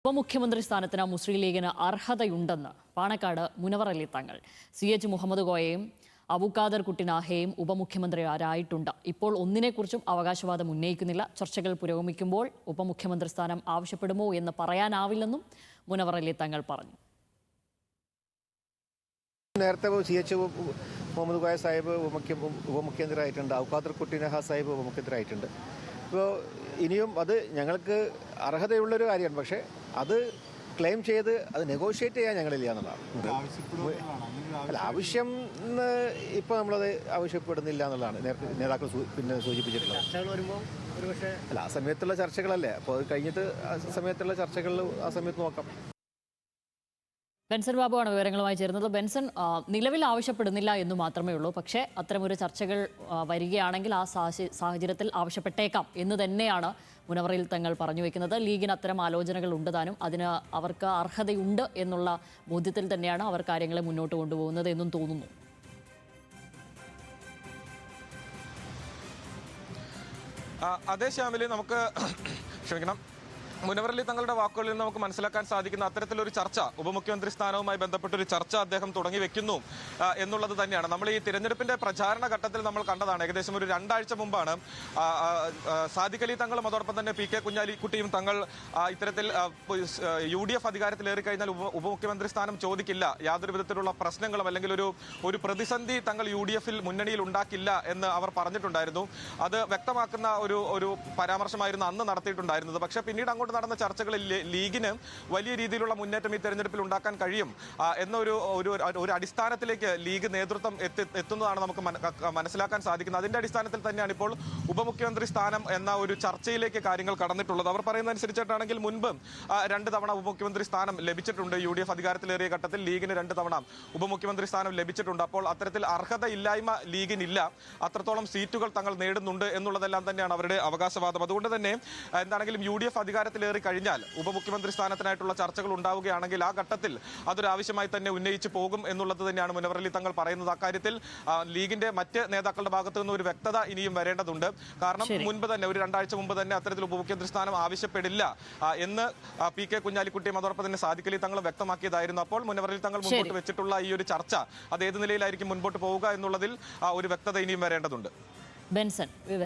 ഉപമുഖ്യമന്ത്രി സ്ഥാനത്തിന് മുസ്ലിം ലീഗിന് അർഹതയുണ്ടെന്ന് പാണക്കാട് മുനവർ അലി തങ്ങൾ CH മുഹമ്മദ് കോയയും അബൂഖാദർ കുട്ടിനാഹയും ഉപമുഖ്യമന്ത്രിമാരായിട്ടുണ്ട്. ഇപ്പോൾ ഒന്നിനെക്കുറിച്ചും അവകാശവാദം ഉന്നയിക്കുന്നില്ല. ചർച്ചകൾ പുരോഗമിക്കുമ്പോൾ ഉപമുഖ്യമന്ത്രി സ്ഥാനം ആവശ്യപ്പെടുമോ എന്ന് പറയാനാവില്ലെന്നും മുനവർ അലി തങ്ങൾ പറഞ്ഞു. നേരത്തെ CH മുഹമ്മദ് കോയ സാഹിബ് ഉപമുഖ്യമന്ത്രിയായിട്ടുണ്ട്. അബൂഖാദർ കുട്ടിനാഹ സാഹിബ് ഉപമുഖ്യമന്ത്രിയായിട്ടുണ്ട്. ഇപ്പോൾ ഇനിയും അത് ഞങ്ങൾക്ക് അർഹതയുള്ളൊരു കാര്യമാണ്. പക്ഷേ അത് ക്ലെയിം ചെയ്ത് അത് നെഗോഷിയേറ്റ് ചെയ്യാൻ ഞങ്ങളില്ല എന്നുള്ളതാണ്. അല്ല, ആവശ്യം ഇപ്പോൾ നമ്മളത് ആവശ്യപ്പെടുന്നില്ല എന്നുള്ളതാണ് നേതാക്കൾ സൂചിപ്പിച്ചിട്ടുള്ളത്. അല്ല, ആ സമയത്തുള്ള ചർച്ചകളല്ലേ, അപ്പോൾ അത് കഴിഞ്ഞിട്ട് ആ സമയത്തുള്ള ചർച്ചകളിൽ ആ സമയത്ത് നോക്കാം. ബെൻസൺ ബാബുവാണ് വിവരങ്ങളുമായി ചേരുന്നത്. ബെൻസൺ, നിലവിൽ ആവശ്യപ്പെടുന്നില്ല എന്ന് മാത്രമേ ഉള്ളൂ. പക്ഷേ അത്തരമൊരു ചർച്ചകൾ വരികയാണെങ്കിൽ ആ സാഹചര്യത്തിൽ ആവശ്യപ്പെട്ടേക്കാം എന്ന് തന്നെയാണ് മുനവറിൽ തങ്ങൾ പറഞ്ഞു വയ്ക്കുന്നത്. ലീഗിന് അത്തരം ആലോചനകൾ ഉണ്ട് താനും, അതിന് അവർക്ക് അർഹതയുണ്ട് എന്നുള്ള ബോധ്യത്തിൽ തന്നെയാണ് അവർ കാര്യങ്ങളെ മുന്നോട്ട് കൊണ്ടുപോകുന്നത് എന്നും തോന്നുന്നു. അതേ ശ്യാമിലി, നമുക്ക് ക്ഷമിക്കണം, മുനവറലി തങ്ങളുടെ വാക്കുകളിൽ നിന്ന് നമുക്ക് മനസ്സിലാക്കാൻ സാധിക്കുന്ന അത്തരത്തിലൊരു ചർച്ച, ഉപമുഖ്യമന്ത്രി സ്ഥാനവുമായി ബന്ധപ്പെട്ടൊരു ചർച്ച അദ്ദേഹം തുടങ്ങി വെക്കുന്നു എന്നുള്ളത് തന്നെയാണ്. നമ്മൾ ഈ തിരഞ്ഞെടുപ്പിന്റെ പ്രചാരണ ഘട്ടത്തിൽ നമ്മൾ കണ്ടതാണ്. ഏകദേശം ഒരു 2 ആഴ്ച മുമ്പാണ് സാദിഖ് അലി തങ്ങളും അതോടൊപ്പം തന്നെ PK കുഞ്ഞാലിക്കുട്ടിയും തങ്ങൾ ഇത്തരത്തിൽ UDF അധികാരത്തിലേറി കഴിഞ്ഞാൽ ഉപമുഖ്യമന്ത്രി സ്ഥാനം ചോദിക്കില്ല, യാതൊരു വിധത്തിലുള്ള പ്രശ്നങ്ങളും അല്ലെങ്കിൽ ഒരു പ്രതിസന്ധി തങ്ങൾ UDF-ൽ മുന്നണിയിൽ ഉണ്ടാക്കില്ല എന്ന് അവർ പറഞ്ഞിട്ടുണ്ടായിരുന്നു. അത് വ്യക്തമാക്കുന്ന ഒരു പരാമർശമായിരുന്നു അന്ന് നടത്തിയിട്ടുണ്ടായിരുന്നത്. പക്ഷേ പിന്നീട് അങ്ങോട്ട് നടന്ന ചർച്ചകളിൽ ലീഗിന് വലിയ രീതിയിലുള്ള മുന്നേറ്റം ഈ തെരഞ്ഞെടുപ്പിൽ ഉണ്ടാക്കാൻ കഴിയും എന്നൊരു അടിസ്ഥാനത്തിലേക്ക് ലീഗ് നേതൃത്വം എത്തുന്നതാണ് നമുക്ക് മനസ്സിലാക്കാൻ സാധിക്കുന്നത്. അതിന്റെ അടിസ്ഥാനത്തിൽ തന്നെയാണ് ഇപ്പോൾ ഉപമുഖ്യമന്ത്രി സ്ഥാനം എന്ന ഒരു ചർച്ചയിലേക്ക് കാര്യങ്ങൾ കടന്നിട്ടുള്ളത്. അവർ പറയുന്നതനുസരിച്ചിട്ടാണെങ്കിൽ മുൻപ് 2 തവണ ഉപമുഖ്യമന്ത്രി സ്ഥാനം ലഭിച്ചിട്ടുണ്ട്. UDF അധികാരത്തിലേറിയ ഘട്ടത്തിൽ ലീഗിന് 2 തവണ ഉപമുഖ്യമന്ത്രി സ്ഥാനം ലഭിച്ചിട്ടുണ്ട്. അപ്പോൾ അത്തരത്തിൽ അർഹതയില്ലായ്മ ലീഗിനില്ല, അത്രത്തോളം സീറ്റുകൾ തങ്ങൾ നേടുന്നുണ്ട് എന്നുള്ളതെല്ലാം തന്നെയാണ് അവരുടെ അവകാശവാദം. അതുകൊണ്ട് തന്നെ എന്താണെങ്കിലും UDF അധികാരത്തിലേറി കഴിഞ്ഞാൽ ഉപമുഖ്യമന്ത്രി സ്ഥാനത്തിനായിട്ടുള്ള ചർച്ചകൾ ഉണ്ടാവുകയാണെങ്കിൽ ആ ഘട്ടത്തിൽ അതൊരാവശ്യമായി തന്നെ ഉന്നയിച്ചു പോകും എന്നുള്ളത് തന്നെയാണ് മുനവറലി തങ്ങൾ പറയുന്നത്. അക്കാര്യത്തിൽ ലീഗിന്റെ മറ്റ് നേതാക്കളുടെ ഭാഗത്തു നിന്ന് ഒരു വ്യക്തത ഇനിയും വരേണ്ടതുണ്ട്. കാരണം മുൻപ് തന്നെ ഒരു 2 ആഴ്ച മുമ്പ് തന്നെ അത്തരത്തിൽ ഉപമുഖ്യമന്ത്രി സ്ഥാനം ആവശ്യപ്പെടില്ല എന്ന് PK കുഞ്ഞാലിക്കുട്ടിയും അതോടൊപ്പം തന്നെ സാദിഖ് അലി തങ്ങൾ വ്യക്തമാക്കിയതായിരുന്നു. അപ്പോൾ മുനവറലി തങ്ങൾ മുൻപോട്ട് വെച്ചിട്ടുള്ള ഈ ഒരു ചർച്ച അത് ഏത് നിലയിലായിരിക്കും മുൻപോട്ട് പോവുക എന്നുള്ളതിൽ ഒരു വ്യക്തത ഇനിയും വരേണ്ടതുണ്ട്. ബെൻസൺ